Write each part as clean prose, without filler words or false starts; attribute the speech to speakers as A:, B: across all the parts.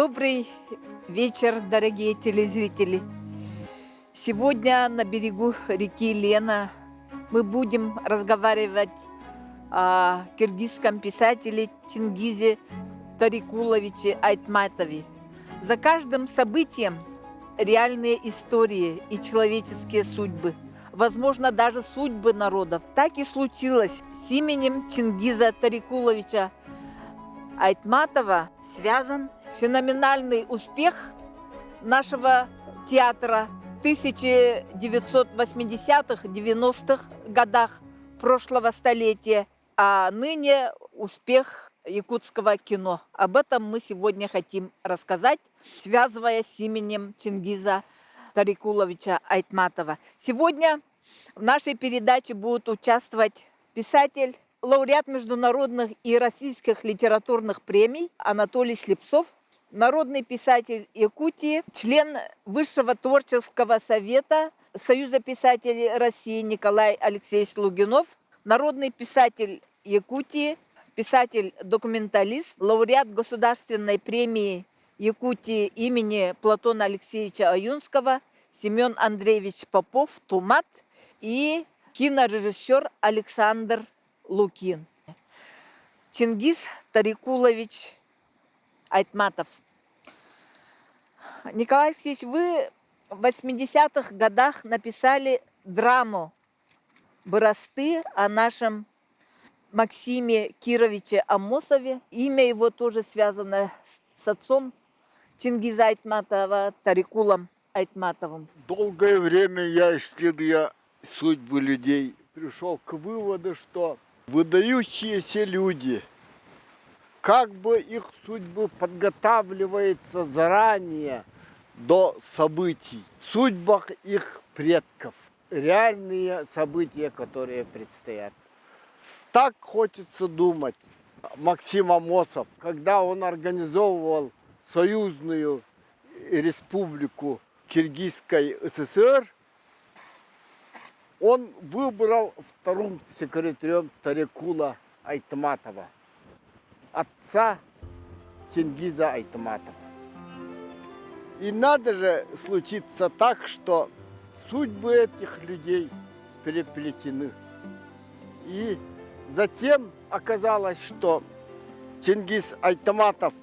A: Добрый вечер, дорогие телезрители. Сегодня на берегу реки Лена мы будем разговаривать о киргизском писателе Чингизе Тарикуловиче Айтматове. За каждым событием реальные истории и человеческие судьбы, возможно, даже судьбы народов. Так и случилось с именем Чингиза Тарикуловича Айтматова связан феноменальный успех нашего театра в 1980-90-х годах прошлого столетия, а ныне успех якутского кино. Об этом мы сегодня хотим рассказать, связывая с именем Чингиза Тарикуловича Айтматова. Сегодня в нашей передаче будут участвовать писатель, лауреат международных и российских литературных премий Анатолий Слепцов, народный писатель Якутии, член Высшего творческого совета Союза писателей России Николай Алексеевич Лугинов, народный писатель Якутии, писатель-документалист, лауреат Государственной премии Якутии имени Платона Алексеевича Аюнского Семен Андреевич Попов, Тумат, и кинорежиссер Александр Лукин. Чингиз Тарикулович Айтматов. Николай Алексеевич, вы в 80-х годах написали драму «Боросты» о нашем Максиме Кировиче Амосове. Имя его тоже связано с отцом Чингиза Айтматова, Тарикулом Айтматовым.
B: Долгое время я, исследуя судьбы людей, пришел к выводу, что выдающиеся люди, как бы их судьбы подготавливается заранее до событий, в судьбах их предков, реальные события, которые предстоят. Так хочется думать. Максим Амосов, когда он организовывал союзную республику Киргизской ССР, он выбрал вторым секретарем Тарикула Айтматова, отца Чингиза Айтматова. И надо же случиться так, что судьбы этих людей переплетены. И затем оказалось, что Чингиз Айтматов,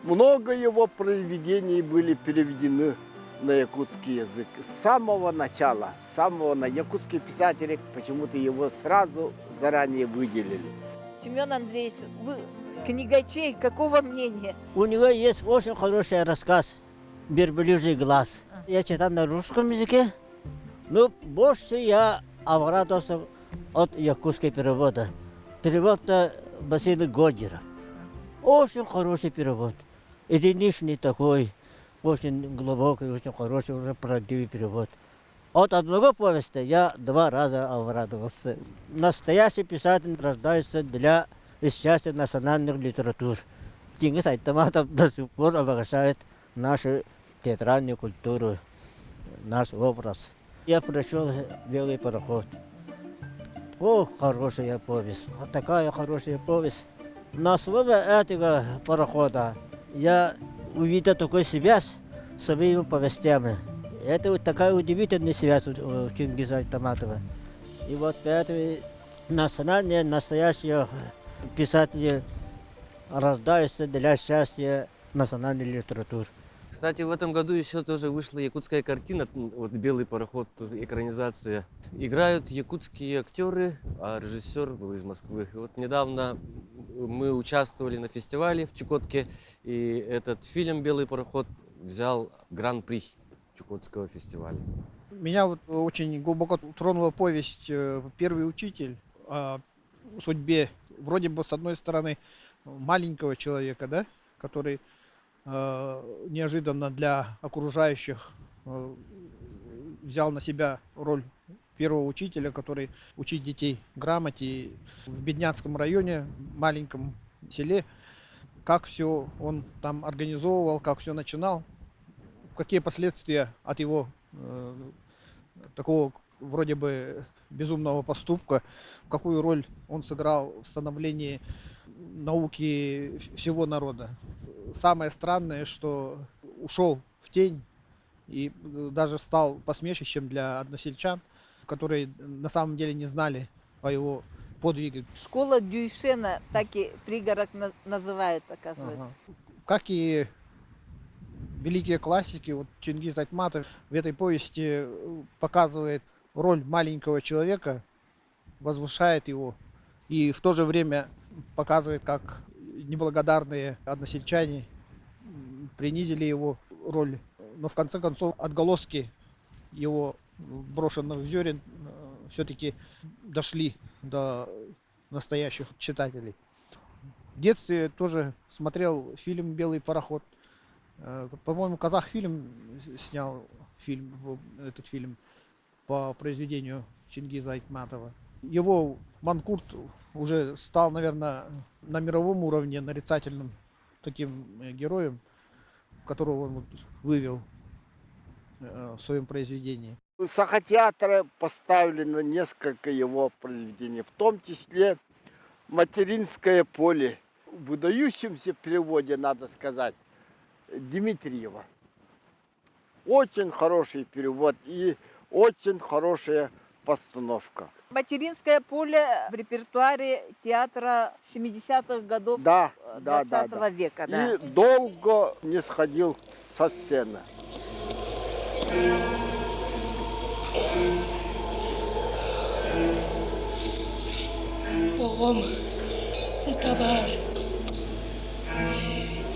B: много его произведений были переведены на якутский язык. С самого начала, якутские писатели почему-то его сразу заранее выделили.
A: Семен Андреевич, вы книгачей, какого мнения?
C: У него есть очень хороший рассказ «Верблюжий глаз». Я читал на русском языке, но больше я обрадовался от якутского перевода. Перевод Василия Годера. Очень хороший перевод. Единичный такой, очень глубокий, очень хороший, уже правдивый перевод. От одного повести я 2 раза обрадовался. Настоящий писатель рождается для счастья национальных литератур. Чингиз Айтматов до сих пор обогащает нашу театральную культуру, наш образ. Я прочел «Белый пароход». О, хорошая повесть, вот такая хорошая повесть. На основе этого парохода я увидел такую связь с своими повестями. Это вот такая удивительная связь у Чингиза Айтматова. И вот поэтому настоящие писатели рождаются для счастья национальной литературы.
D: Кстати, в этом году еще тоже вышла якутская картина, вот «Белый пароход», экранизация. Играют якутские актеры, а режиссер был из Москвы. И вот недавно мы участвовали на фестивале в Чукотке, и этот фильм «Белый пароход» взял гран-при Чукотского фестиваля.
E: Меня вот очень глубоко тронула повесть «Первый учитель» о судьбе, вроде бы, с одной стороны, маленького человека, да, который неожиданно для окружающих взял на себя роль первого учителя, который учит детей грамоте в бедняцком районе, маленьком селе. Как все он там организовывал, как все начинал, какие последствия от его такого вроде бы безумного поступка, какую роль он сыграл в становлении науки всего народа. Самое странное, что ушел в тень и даже стал посмешищем для односельчан, которые на самом деле не знали о его подвиге.
A: Школа Дюйшена, так и пригород называют, оказывается.
E: Ага. Как и великие классики, вот Чингиз Айтматов в этой повести показывает роль маленького человека, возвышает его и в то же время показывает, как неблагодарные односельчане принизили его роль. Но в конце концов отголоски его брошенных зерен все-таки дошли до настоящих читателей. В детстве тоже смотрел фильм «Белый пароход». По-моему, Казахфильм снял этот фильм по произведению Чингиза Айтматова. Его Манкурт уже стал, наверное, на мировом уровне нарицательным таким героем, которого он вывел в своем произведении.
B: В Сахатеатре поставлено несколько его произведений, в том числе «Материнское поле». В выдающемся переводе, надо сказать, Дмитриева. Очень хороший перевод и очень хорошая постановка.
A: Материнское поле в репертуаре театра 70-х годов
B: Да,
A: 20
B: да.
A: века. Да.
B: И долго не сходил со сцены.
F: Boğum, sıtabar,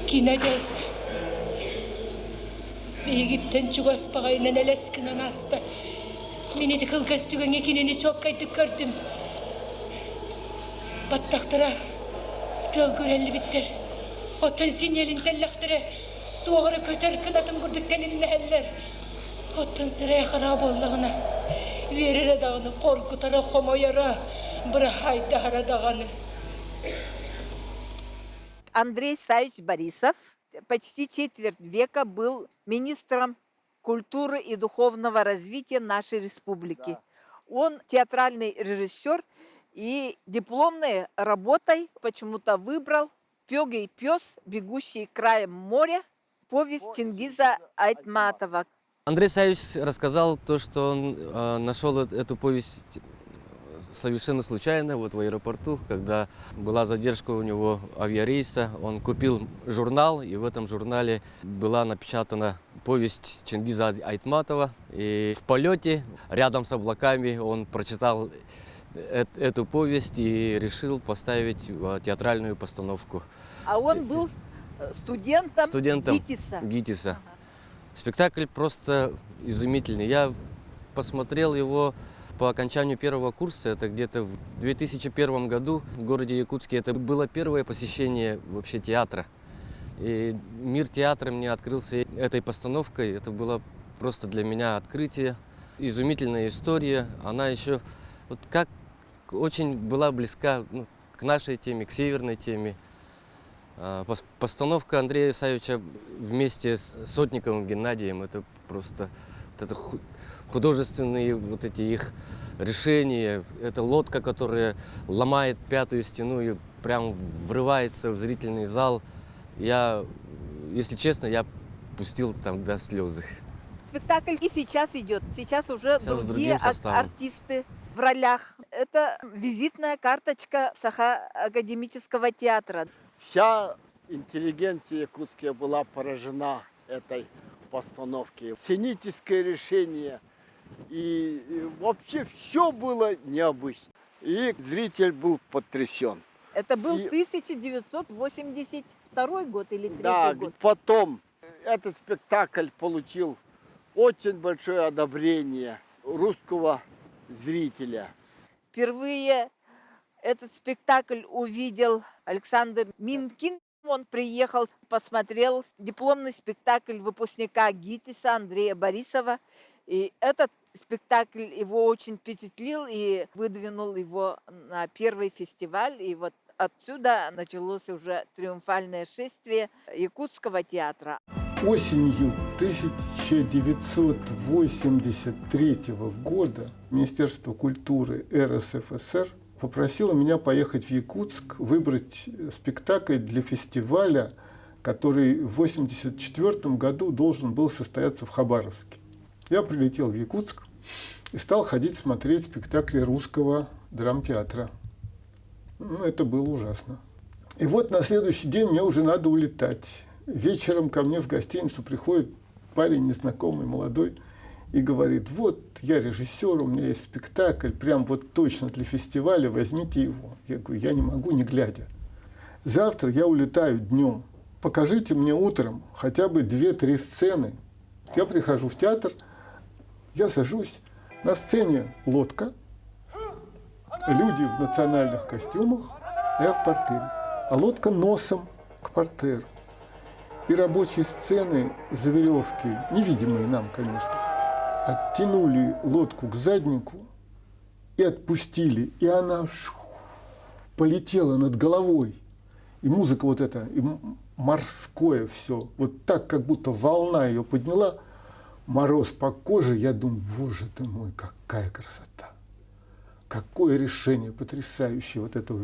F: kinades. Egipten çugas bağayla neleskinen hasta. Meni de kılgaz tügenge kineni çok kaydı gördüm. Battaktıra, tığ görelli bitter. Otan sinyalin tellaktıra, doğru köter kınatın kurduk telinle heller. Otan sıraya harap ollağına, verir dağını korkutara homoyara.
A: Андрей Савич Борисов почти четверть века был министром культуры и духовного развития нашей республики.
B: Да.
A: Он театральный режиссер и дипломной работой почему-то выбрал «Пёгий пёс, бегущий краем моря», повесть Чингиза Айтматова.
D: Андрей Савич рассказал то, что он нашел эту повесть совершенно случайно, вот в аэропорту, когда была задержка у него авиарейса, он купил журнал, и в этом журнале была напечатана повесть Чингиза Айтматова. И в полете, рядом с облаками, он прочитал эту повесть и решил поставить театральную постановку.
A: А он был студентом ГИТИСа.
D: ГИТИСа.
A: Ага.
D: Спектакль просто изумительный. Я посмотрел его по окончанию первого курса, это где-то в 2001 году в городе Якутске. Это было первое посещение вообще театра. И мир театра мне открылся этой постановкой. Это было просто для меня открытие. Изумительная история. Она еще вот как очень была близка к нашей теме, к северной теме. Постановка Андрея Савича вместе с Сотниковым Геннадием, это просто вот это художественные вот эти их решения. Это лодка, которая ломает пятую стену и прям врывается в зрительный зал. Я, если честно, я пустил там до слезы.
A: Спектакль и сейчас идет. Сейчас уже другие артисты в ролях. Это визитная карточка Саха-академического театра.
B: Вся интеллигенция якутская была поражена этой постановкой. Сценическое решение. И вообще все было необычно. И зритель был потрясен.
A: Это был 1982 год или 3
B: да,
A: год?
B: Потом этот спектакль получил очень большое одобрение русского зрителя.
A: Впервые этот спектакль увидел Александр Минкин. Он приехал, посмотрел дипломный спектакль выпускника ГИТИСа Андрея Борисова. И этот спектакль его очень впечатлил и выдвинул его на первый фестиваль. И вот отсюда началось уже триумфальное шествие якутского театра.
G: Осенью 1983 года Министерство культуры РСФСР попросила меня поехать в Якутск, выбрать спектакль для фестиваля, который в 1984 году должен был состояться в Хабаровске. Я прилетел в Якутск и стал ходить смотреть спектакли русского драмтеатра. Это было ужасно. И вот на следующий день мне уже надо улетать. Вечером ко мне в гостиницу приходит парень незнакомый, молодой, и говорит: вот я режиссер, у меня есть спектакль, прям вот точно для фестиваля, возьмите его. Я говорю: я не могу, не глядя. Завтра я улетаю днем, покажите мне утром хотя бы 2-3 сцены. Я прихожу в театр, я сажусь, на сцене лодка, люди в национальных костюмах, я в портере, а лодка носом к портеру. И рабочие сцены за веревки, невидимые нам, конечно, оттянули лодку к заднику и отпустили. И она полетела над головой. И музыка вот эта, и морское все. Вот так, как будто волна ее подняла. Мороз по коже. Я думаю: боже ты мой, какая красота. Какое решение потрясающее. Вот это.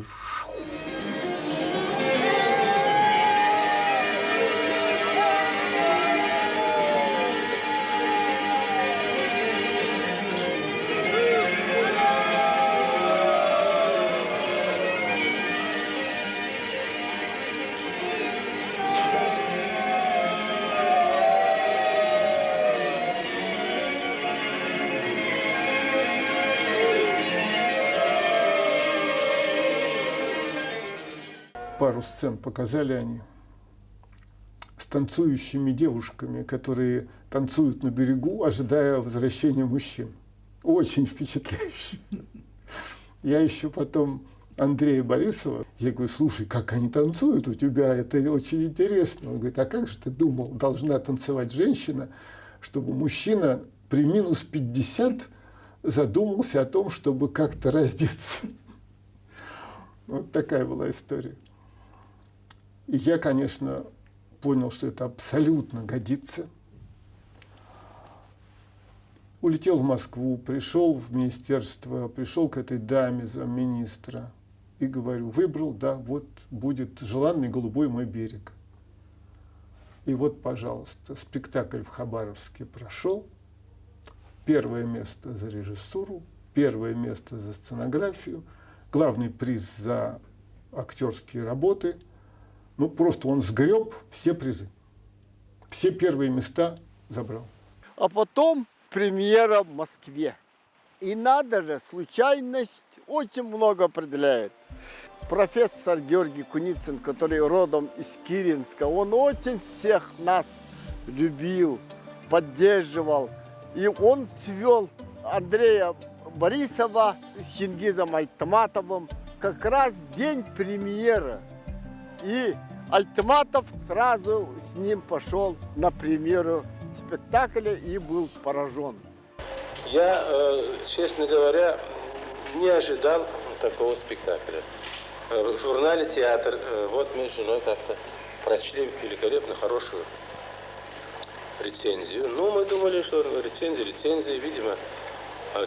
G: Пару сцен показали они с танцующими девушками, которые танцуют на берегу, ожидая возвращения мужчин. Очень впечатляюще. Я еще потом Андрея Борисова, я говорю: слушай, как они танцуют у тебя, это очень интересно. Он говорит: а как же ты думал, должна танцевать женщина, чтобы мужчина при минус 50 задумался о том, чтобы как-то раздеться. Вот такая была история. И я, конечно, понял, что это абсолютно годится. Улетел в Москву, пришел в министерство, пришел к этой даме, замминистра, и говорю: выбрал, да, вот будет «Желанный голубой мой берег». И вот, пожалуйста, спектакль в Хабаровске прошел. Первое место за режиссуру, первое место за сценографию, главный приз за актерские работы. Ну, просто он сгреб все призы. Все первые места забрал.
B: А потом премьера в Москве. И надо же, случайность очень много определяет. Профессор Георгий Куницын, который родом из Киренска, он очень всех нас любил, поддерживал. И он свел Андрея Борисова с Чингизом Айтматовым как раз день премьеры. И Айтматов сразу с ним пошел на премьеру спектакля и был поражен.
H: Я, честно говоря, не ожидал такого спектакля. В журнале «Театр», вот мы с женой как-то прочли великолепно хорошую рецензию. Ну, мы думали, что рецензия, видимо,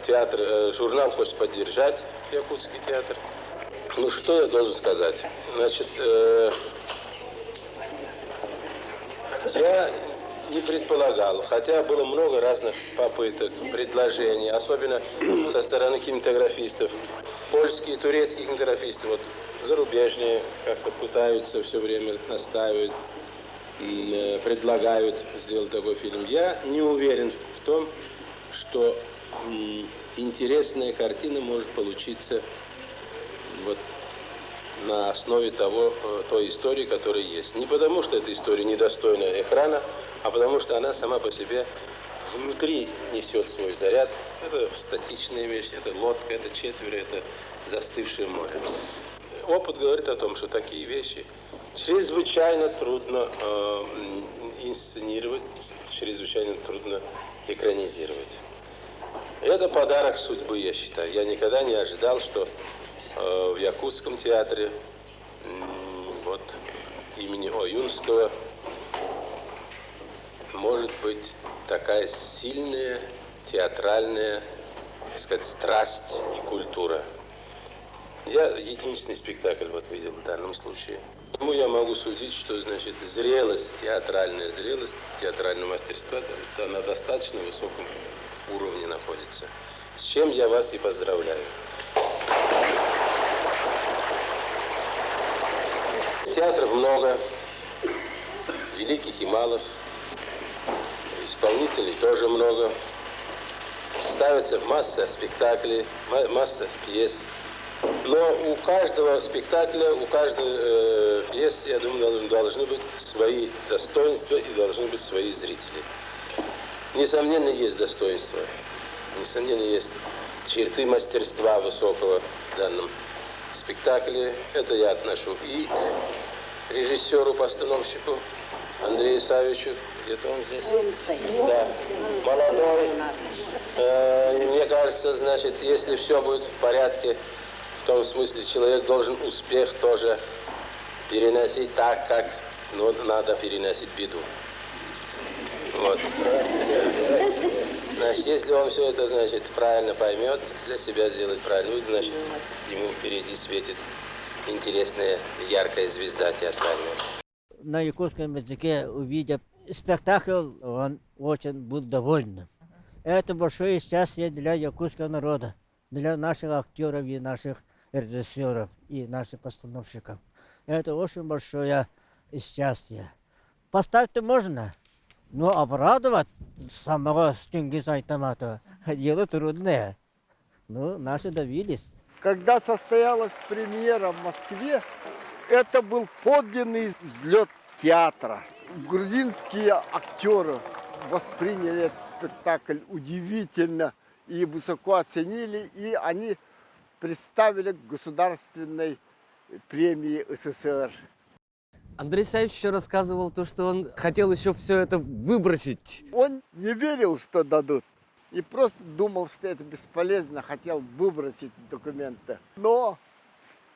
H: театр, журнал хочет поддержать Якутский театр. Ну, что я должен сказать? Значит, я не предполагал, хотя было много разных попыток, предложений, особенно со стороны кинематографистов. Польские, турецкие кинематографисты, вот зарубежные как-то пытаются все время, настаивают, предлагают сделать такой фильм. Я не уверен в том, что интересная картина может получиться вот на основе той истории, которая есть. Не потому, что эта история недостойна экрана, а потому, что она сама по себе внутри несет свой заряд. Это статичная вещь, это лодка, это четверо, это застывшее море. Опыт говорит о том, что такие вещи чрезвычайно трудно инсценировать, чрезвычайно трудно экранизировать. Это подарок судьбы, я считаю. Я никогда не ожидал, что в Якутском театре вот имени Оюнского может быть такая сильная театральная, так сказать, страсть и культура. Я единственный спектакль вот видел в данном случае. Ну, я могу судить, что, значит, зрелость, театрального мастерства, да, на достаточно высоком уровне находится. С чем я вас и поздравляю. Театров много, великих и малых, исполнителей тоже много. Ставится масса спектаклей, масса пьес. Но у каждого спектакля, у каждой пьесы, я думаю, должны быть свои достоинства и должны быть свои зрители. Несомненно, есть достоинства, несомненно, есть черты мастерства высокого в данном спектакле. Это я отношу и к режиссеру-постановщику Андрею Савичу. Где-то он здесь? Да. Молодой. Мне кажется, значит, если все будет в порядке, в том смысле, человек должен успех тоже переносить так, как надо переносить беду. Вот. Значит, если он все это, значит, правильно поймет, для себя сделает правильно, значит, ему впереди светит интересная, яркая звезда театральная.
C: На якутском языке, увидев спектакль, он очень был доволен. Это большое счастье для якутского народа, для наших актеров и наших режиссеров и наших постановщиков. Это очень большое счастье. Поставить можно, но обрадовать самого Чингиза Айтматова дело трудное. Ну, наши добились.
B: Когда состоялась премьера в Москве, это был подлинный взлет театра. Грузинские актеры восприняли этот спектакль удивительно и высоко оценили, и они представили к государственной премии СССР.
D: Андрей Савич еще рассказывал то, что он хотел еще все это выбросить.
B: Он не верил, что дадут, и просто думал, что это бесполезно, хотел выбросить документы. Но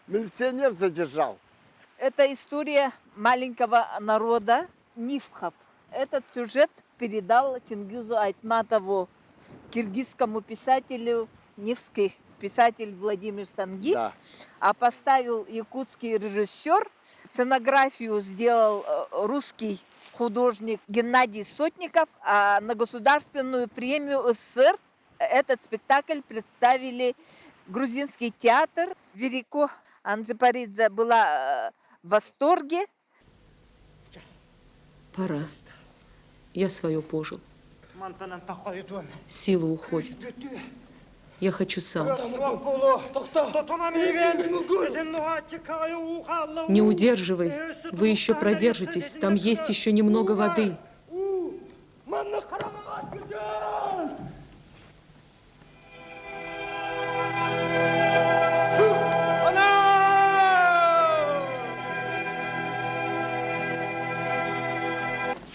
B: милиционер задержал.
A: Это история маленького народа Нивхов. Этот сюжет передал Чингизу Айтматову, киргизскому писателю, нивский писатель Владимир Санги,
B: Да.
A: а поставил якутский режиссер. Сценографию сделал русский художник Геннадий Сотников, а на государственную премию СССР этот спектакль представили грузинский театр. Верико Анджипаридзе была в восторге.
I: Пора. Я свое пожил. Сила уходит. Я хочу сам. Не удерживай. Вы еще продержитесь. Там есть еще немного воды.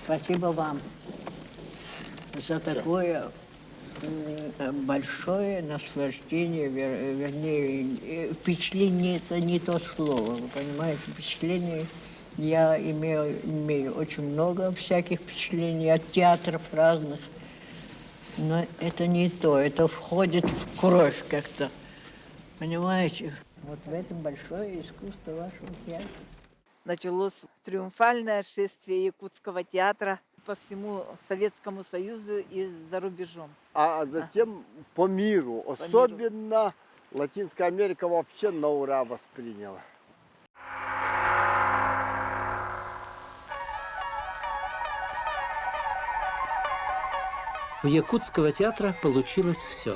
J: Спасибо вам за такое большое наслаждение, вернее, впечатление — это не то слово, вы понимаете, впечатление. Я имею очень много всяких впечатлений от театров разных, но это не то, это входит в кровь как-то, понимаете? Вот в этом большое искусство вашего театра.
A: Началось триумфальное шествие якутского театра по всему Советскому Союзу и за рубежом.
B: А затем по миру. Особенно Латинская Америка вообще на ура восприняла.
K: У якутского театра получилось все.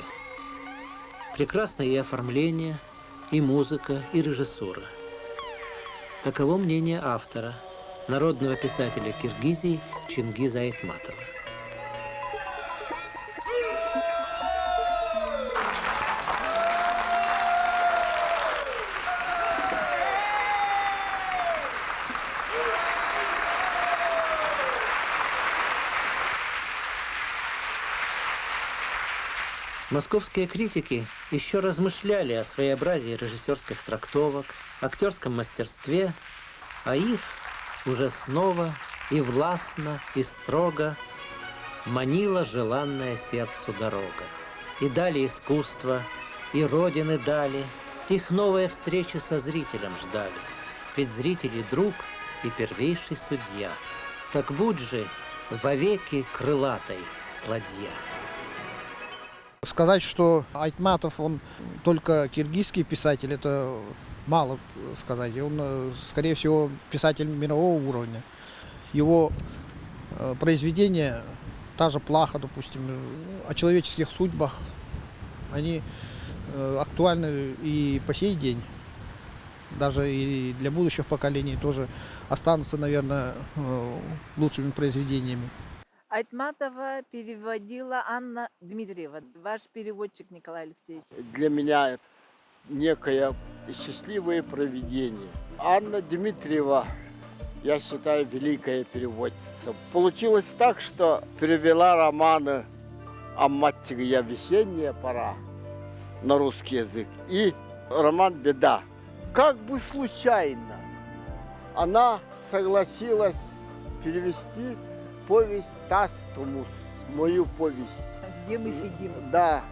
K: Прекрасное и оформление, и музыка, и режиссура. Таково мнение автора, народного писателя Киргизии Чингиза Айтматова. Московские критики еще размышляли о своеобразии режиссерских трактовок, актерском мастерстве, а их уже снова и властно, и строго манила желанная сердцу дорога. И дали искусство, и родины дали, Их новая встреча со зрителем ждали. Ведь зритель и друг, и первейший судья. Так будь же вовеки крылатой ладья.
E: Сказать, что Айтматов, он только киргизский писатель, это мало сказать. Он, скорее всего, писатель мирового уровня. Его произведения, та же «Плаха», допустим, о человеческих судьбах, они актуальны и по сей день. Даже и для будущих поколений тоже останутся, наверное, лучшими произведениями.
A: Айтматова переводила Анна Дмитриева, ваш переводчик Николай Алексеевич.
B: Для меня это некое счастливое провидение. Анна Дмитриева, я считаю, великая переводчица. Получилось так, что перевела романы «Амматтигия. Весенняя пора» на русский язык и роман «Беда». Как бы случайно она согласилась перевести повесть «Тастумус», мою повесть.
A: Где мы сидим?
B: Да.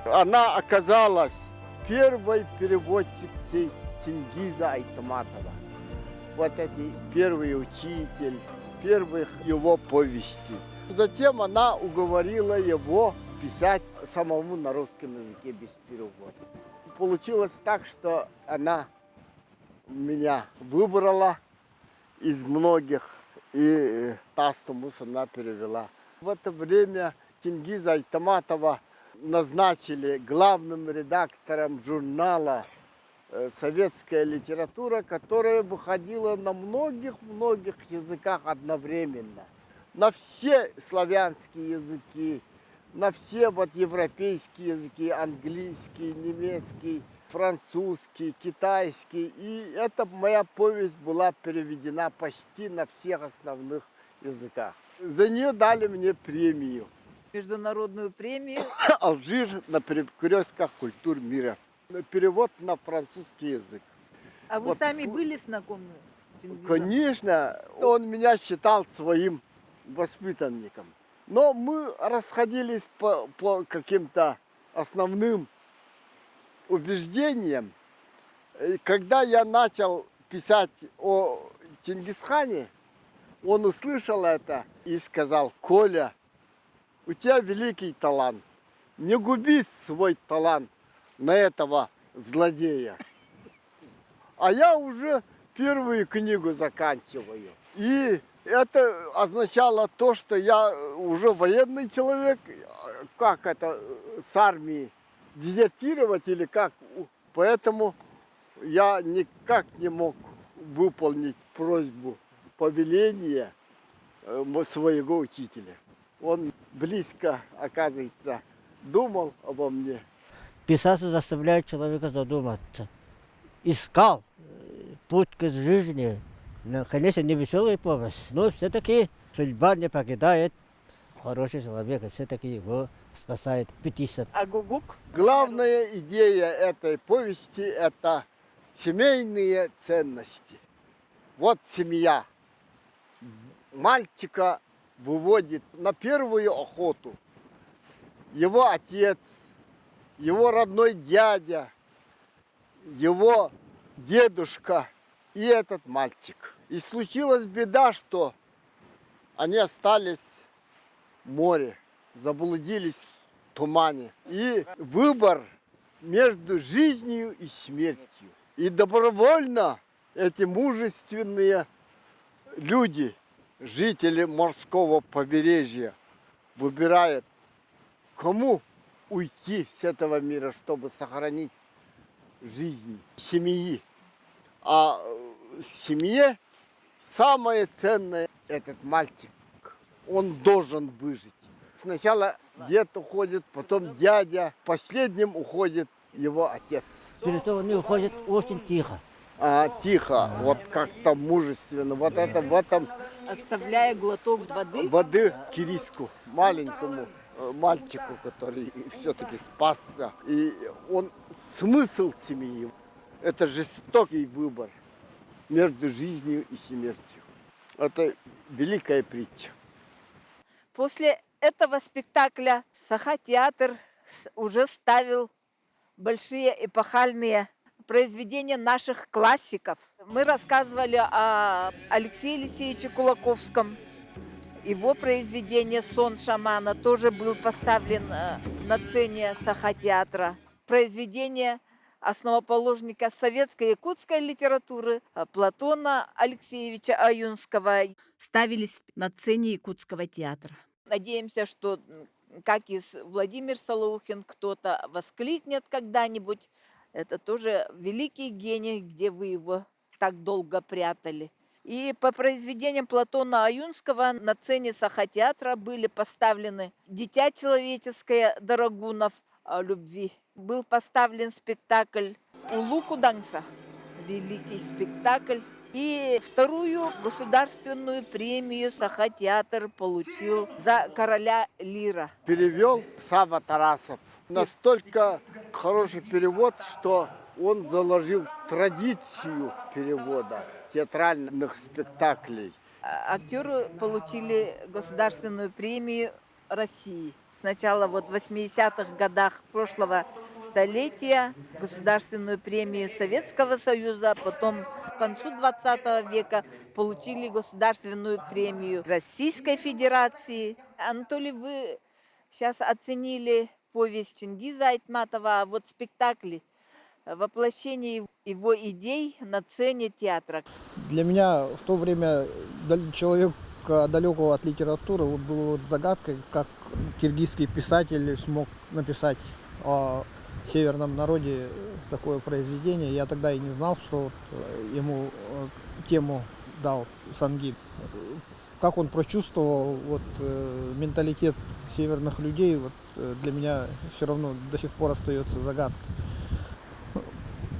B: Она оказалась первой переводчицей Чингиза Айтматова. Вот эти первый учитель, первых его повести. Затем она уговорила его писать самому на русском языке без перевода. Получилось так, что она меня выбрала из многих, и «Тастумус» она перевела. В это время Чингиза Айтматова назначили главным редактором журнала «Советская литература», которая выходила на многих языках одновременно. На все славянские языки, на все вот европейские языки, английский, немецкий, французский, китайский. И эта моя повесть была переведена почти на всех основных языках. За нее дали мне премию.
A: Международную премию.
B: Алжир на перекрестках культур мира. Перевод на французский язык.
A: А вы
B: Вот
A: сами были знакомы с Чингизом?
B: Конечно, он меня считал своим воспитанником. Но мы расходились по каким-то основным убеждениям. И когда я начал писать о Чингисхане, он услышал это и сказал: «Коля, у тебя великий талант. Не губи свой талант на этого злодея». А я уже первую книгу заканчиваю. И это означало то, что я уже военный человек, как это, с армии дезертировать или как. Поэтому я никак не мог выполнить просьбу, повеление своего учителя. Он близко, оказывается, думал обо мне.
C: Писаться заставляет человека задуматься. Искал путь к жизни. Ну, конечно, не веселая повесть, но все-таки судьба не покидает хороший человек, и все-таки его спасает 50.
A: А Гугук?
B: Главная идея этой повести – это семейные ценности. Вот семья. Мальчика выводит на первую охоту его отец, его родной дядя, его дедушка и этот мальчик. И случилась беда, что они остались в море, заблудились в тумане. И выбор между жизнью и смертью. И добровольно эти мужественные люди, жители морского побережья, выбирают, кому уйти с этого мира, чтобы сохранить жизнь семьи. А в семье самое ценное – этот мальчик. Он должен выжить. Сначала дед уходит, потом дядя, последним уходит его отец.
C: Перед этим они уходят очень тихо.
B: Тихо, вот как-то мужественно. Вот это в этом
A: Оставляя глоток воды.
B: воды кириску, маленькому мальчику, который все-таки спасся. И он смысл семьи. Это жестокий выбор между жизнью и смертью. Это великая притча.
A: После этого спектакля Саха-театр уже ставил большие эпохальные произведения наших классиков. Мы рассказывали о Алексее Елисеевиче Кулаковском. Его произведение «Сон шамана» тоже был поставлен на сцене Саха-театра. Произведение основоположника советской якутской литературы Платона Алексеевича Аюнского ставились на сцене Якутского театра. Надеемся, что, как и Владимир Солоухин, кто-то воскликнет когда-нибудь. Это тоже великий гений, где вы его так долго прятали. И по произведениям Платона Аюнского на сцене Саха-театра были поставлены «Дитя человеческое» Дорогунов о любви. Был поставлен спектакль «Улу Кудангса», великий спектакль. И вторую государственную премию Саха-театр получил за «Короля Лира».
B: Перевел Сава Тарасов. Настолько хороший перевод, что он заложил традицию перевода театральных спектаклей.
A: Актеры получили государственную премию России. Сначала в 80-х годах прошлого столетия государственную премию Советского Союза, потом к концу 20 века получили государственную премию Российской Федерации. Анатолий, вы сейчас оценили повесть Чингиза Айтматова, а вот спектакли, воплощение его идей на сцене театра.
E: Для меня в то время человека далекого от литературы было загадкой, как киргизский писатель смог написать о северном народе такое произведение. Я тогда и не знал, что ему тему дал Сангиб. Как он прочувствовал менталитет северных людей, для меня все равно до сих пор остается загадкой.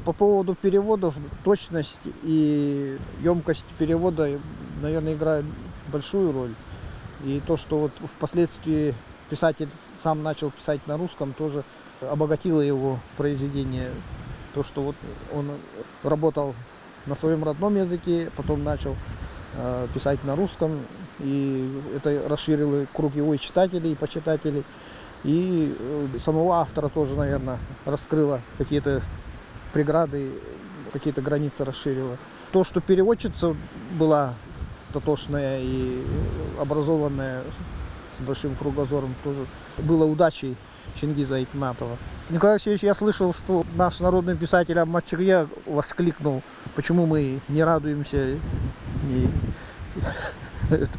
E: По поводу переводов, точность и емкость перевода, наверное, играют большую роль. И то, что впоследствии писатель сам начал писать на русском, тоже обогатило его произведение. То, что он работал на своем родном языке, потом начал писать на русском, и это расширило круг его и читателей, и почитателей. И самого автора тоже, наверное, раскрыло какие-то преграды, какие-то границы расширила. То, что переводчица была дотошная и образованная, с большим кругозором, тоже было удачей Чингиза Айтматова. Николай Алексеевич, я слышал, что наш народный писатель Аммат Чирья воскликнул, почему мы не радуемся,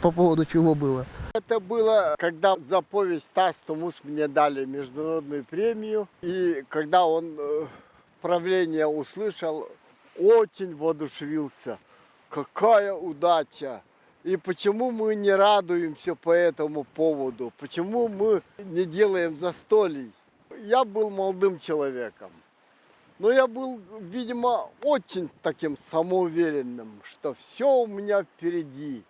E: по поводу чего было.
B: Это было, когда за повесть «Тас Тумус» мне дали международную премию, и когда он правление услышал, очень воодушевился. Какая удача! И почему мы не радуемся по этому поводу? Почему мы не делаем застолий? Я был молодым человеком, но я был, видимо, очень таким самоуверенным, что все у меня впереди.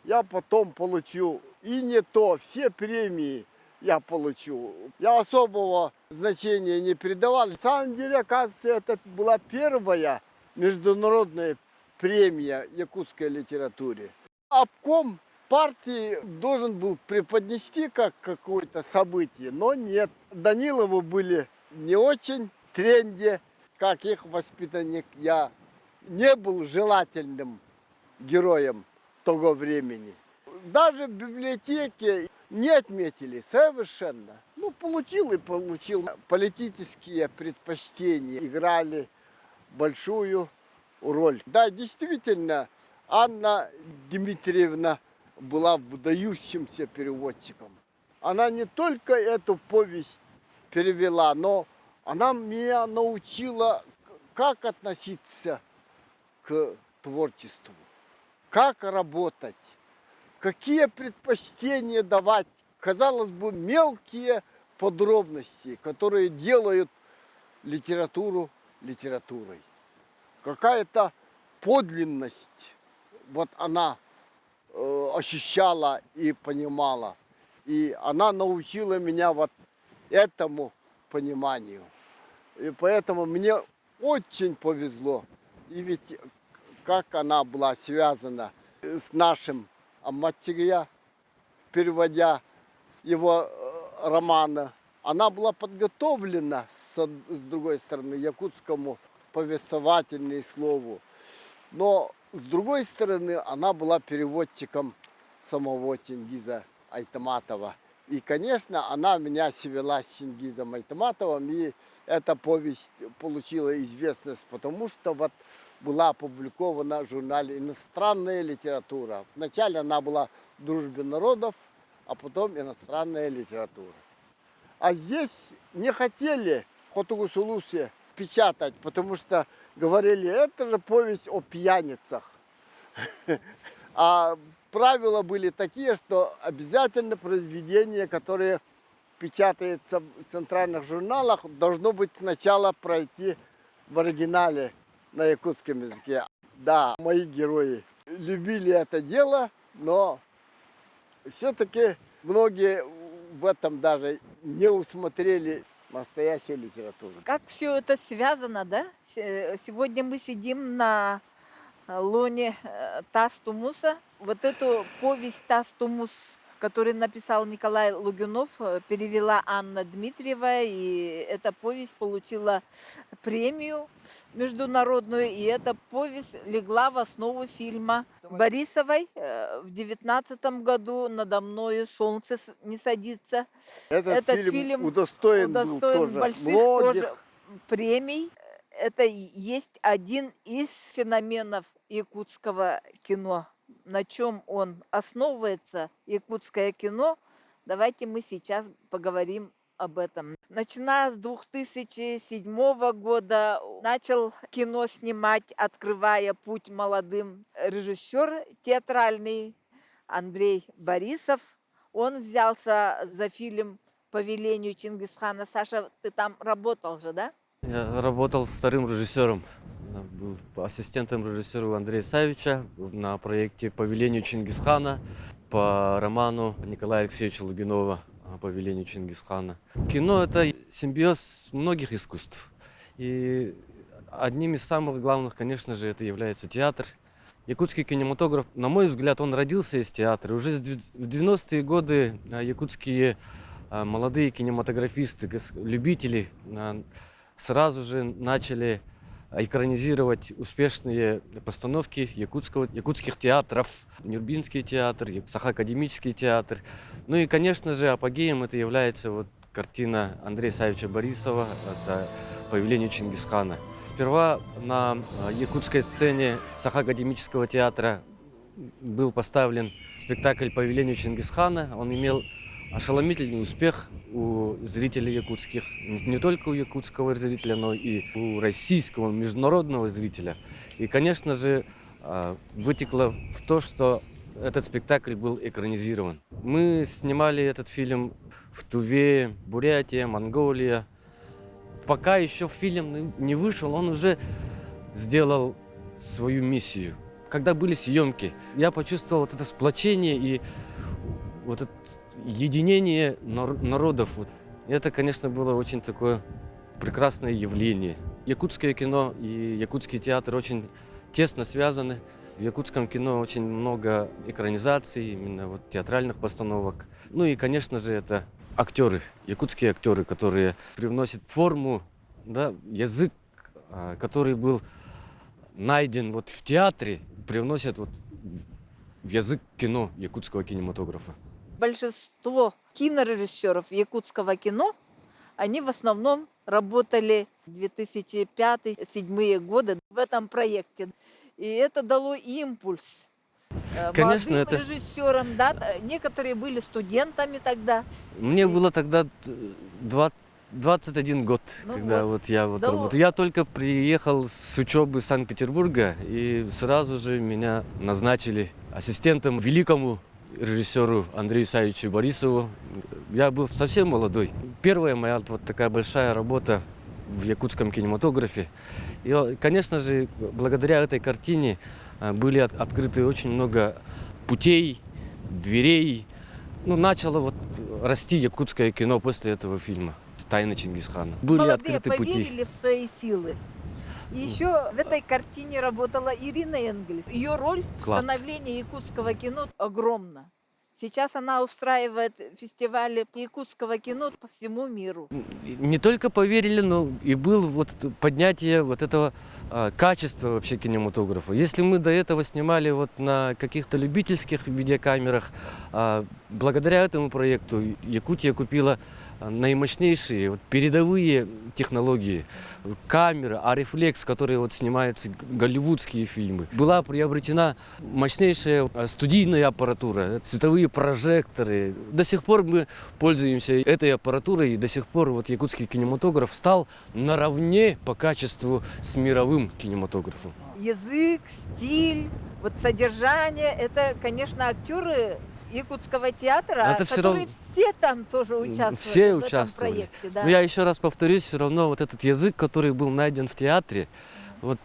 B: Я потом получу и не то, все премии я получу. Я особого значения не придавал. На самом деле, оказывается, это была первая международная премия якутской литературе. Обком партии должен был преподнести как какое-то событие, но нет. Даниловы были не очень в тренде, как их воспитанник. Я не был желательным героем того времени. Даже в библиотеке не отметили совершенно. Получил и получил. Политические предпочтения играли большую роль. Да, действительно, Анна Дмитриевна была выдающимся переводчиком. Она не только эту повесть перевела, но она меня научила, как относиться к творчеству, как работать, какие предпочтения давать. Казалось бы, мелкие подробности, которые делают литературу литературой. Какая-то подлинность, она ощущала и понимала. И она научила меня этому пониманию. И поэтому мне очень повезло. И ведь как она была связана с нашим Аммат Чирья, переводя его романы, она была подготовлена, с другой стороны, якутскому повествовательной слову. Но, с другой стороны, она была переводчиком самого Чингиза Айтматова. И, конечно, она меня свела с Чингизом Айтматовым, и эта повесть получила известность, потому что вот была опубликована в журнале «Иностранная литература». Вначале она была в «Дружбе народов», а потом «Иностранная литература». А здесь не хотели Хотугусулусе печатать, потому что говорили, это же повесть о пьяницах. А правила были такие, что обязательно произведение, которое печатается в центральных журналах, должно быть сначала пройти в оригинале на якутском языке. Да, мои герои любили это дело, но все-таки многие в этом даже не усмотрели настоящую литературу.
A: Как все это связано, да? Сегодня мы сидим на лоне Тастумуса. Вот эту повесть «Тастумус», которую написал Николай Логунов, перевела Анна Дмитриева, и эта повесть получила премию международную, и эта повесть легла в основу фильма Борисовой в 19 году «Надо мною солнце не садится».
B: Этот фильм удостоен был тоже
A: больших
B: многих
A: тоже премий. Это есть один из феноменов якутского кино. На чем он основывается, якутское кино, давайте мы сейчас поговорим об этом. Начиная с 2007 года начал кино снимать, открывая путь молодым, режиссер театральный Андрей Борисов. Он взялся за фильм «По велению Чингисхана». Саша, ты там работал же, да?
D: Я работал вторым режиссером. Был ассистентом режиссера Андрея Савича на проекте «По велению Чингисхана» по роману Николая Алексеевича Логунова «По велению Чингисхана». Кино – это симбиоз многих искусств. И одним из самых главных, конечно же, это является театр. Якутский кинематограф, на мой взгляд, он родился из театра. Уже в 90-е годы якутские молодые кинематографисты, любители сразу же начали экранизировать успешные постановки якутских театров, Нюрбинский театр, Сахакадемический театр. Ну и, конечно же, апогеем это является вот картина Андрея Савича Борисова, это «По велению Чингисхана». Сперва на якутской сцене Сахакадемического театра был поставлен спектакль «По велению Чингисхана». Он имел ошеломительный успех у зрителей якутских, не только у якутского зрителя, но и у российского, международного зрителя. И, конечно же, вытекло в то, что этот спектакль был экранизирован. Мы снимали этот фильм в Туве, Бурятия, Монголия. Пока еще фильм не вышел, он уже сделал свою миссию. Когда были съемки, я почувствовал вот это сплочение и вот это единение народов. Это, конечно, было очень такое прекрасное явление. Якутское кино и якутский театр очень тесно связаны. В якутском кино очень много экранизаций, именно вот театральных постановок. Ну и, конечно же, это актеры, якутские актеры, которые привносят форму, да, язык, который был найден вот в театре, привносят вот в язык кино, якутского кинематографа.
A: Большинство кинорежиссеров якутского кино, они в основном работали 2005-2007 годы в этом проекте. И это дало импульс
D: Конечно,
A: молодым
D: это...
A: режиссерам. Да? Некоторые были студентами тогда.
D: Мне было тогда 21 год,
A: Ну
D: когда
A: вот.
D: вот я
A: Да
D: работал. Я только приехал с учебы из Санкт-Петербурга, и сразу же меня назначили ассистентом великому режиссеру Андрею Савичу Борисову. Я был совсем молодой. Первая моя вот такая большая работа в якутском кинематографе. И, конечно же, благодаря этой картине были открыты очень много путей, дверей. Ну, начало вот расти якутское кино после этого фильма «Тайны Чингисхана». Были
A: Молодые
D: открыты
A: поверили
D: пути.
A: в свои силы. И еще в этой картине работала Ирина Энгельс. Ее роль в
D: Вклад.
A: становлении якутского кино огромна. Сейчас она устраивает фестивали якутского кино по всему миру.
D: Не только поверили, но и было вот поднятие вот этого качества вообще кинематографа. Если мы до этого снимали вот на каких-то любительских видеокамерах, благодаря этому проекту Якутия купила наимощнейшие вот, передовые технологии, камеры, арифлекс, которые вот снимаются голливудские фильмы. Была приобретена мощнейшая студийная аппаратура, цветовые прожекторы. До сих пор мы пользуемся этой аппаратурой, и до сих пор вот якутский кинематограф стал наравне по качеству с мировым кинематографом.
A: Язык, стиль, вот содержание, это, конечно, актеры якутского театра,
D: Это все
A: которые
D: равно-
A: все там тоже участвуют
D: Все
A: в этом
D: участвовали.
A: проекте. Да.
D: Но я еще раз повторюсь, все равно вот этот язык, который был найден в театре, вот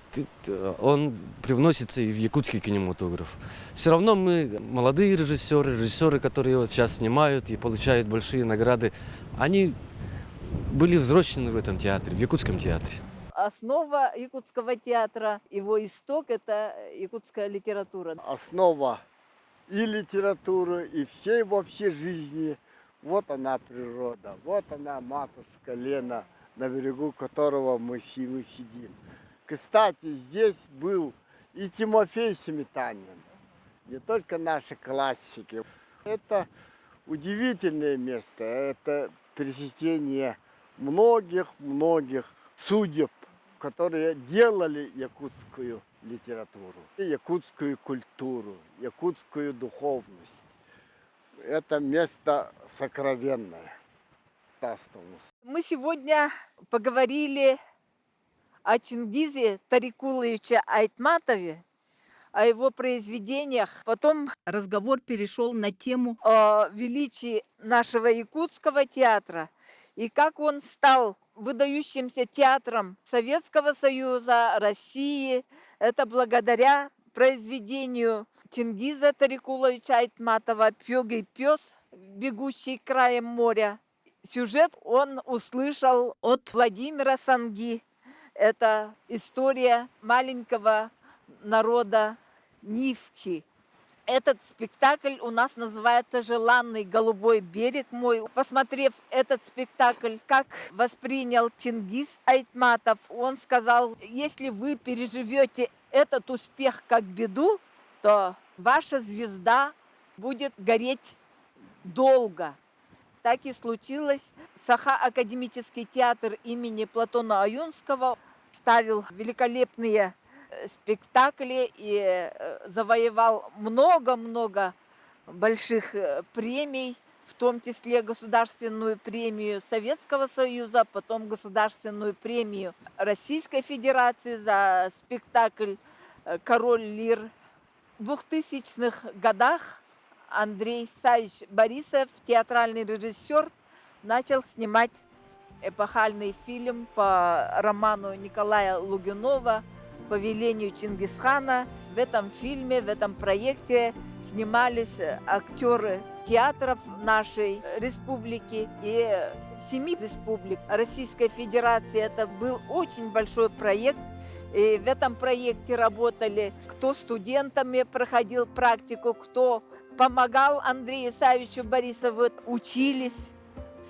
D: он привносится и в якутский кинематограф. Все равно мы молодые режиссеры, которые вот сейчас снимают и получают большие награды, они были взрослены в этом театре, в якутском театре.
A: Основа якутского театра, его исток – это якутская литература.
B: Основа и литературы, и всей вообще жизни. Вот она природа, вот она матушка Лена, на берегу которого мы сидим. Кстати, здесь был и Тимофей Сметанин, не только наши классики. Это удивительное место, это пересечение многих судеб, которые делали якутскую литературу, якутскую культуру, якутскую духовность. Это место сокровенное.
A: Мы сегодня поговорили о Чингизе Тарикуловиче Айтматове, о его произведениях. Потом разговор перешел на тему о величии нашего якутского театра и как он стал выдающимся театром Советского Союза, России. Это благодаря произведению Чингиза Тарикуловича Айтматова «Пёгий пёс, бегущий краем моря». Сюжет он услышал от Владимира Санги. Это история маленького народа Нивки. Этот спектакль у нас называется «Желанный голубой берег мой». Посмотрев этот спектакль, как воспринял Чингиз Айтматов, он сказал: если вы переживете этот успех как беду, то ваша звезда будет гореть долго. Так и случилось. Саха-академический театр имени Платона Аюнского ставил великолепные спектакли и завоевал много-много больших премий, в том числе государственную премию Советского Союза, потом государственную премию Российской Федерации за спектакль «Король Лир». В 2000-х годах Андрей Савич Борисов, театральный режиссер, начал снимать эпохальный фильм по роману Николая Лугунова «По велению Чингисхана». В этом фильме, в этом проекте снимались актеры театров нашей республики и 7 республик Российской Федерации. Это был очень большой проект. И в этом проекте работали, кто студентами проходил практику, кто помогал Андрею Савичу Борисову, учились,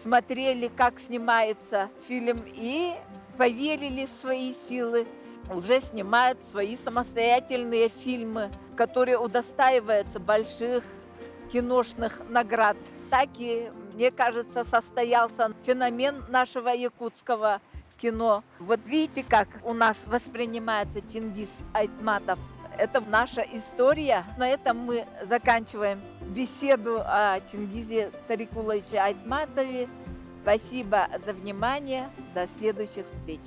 A: смотрели, как снимается фильм, и поверили в свои силы. Уже снимают свои самостоятельные фильмы, которые удостаиваются больших киношных наград. Так и, мне кажется, состоялся феномен нашего якутского кино. Вот видите, как у нас воспринимается Чингиз Айтматов. Это наша история. На этом мы заканчиваем беседу о Чингизе Тарикуловиче Айтматове. Спасибо за внимание. До следующих встреч.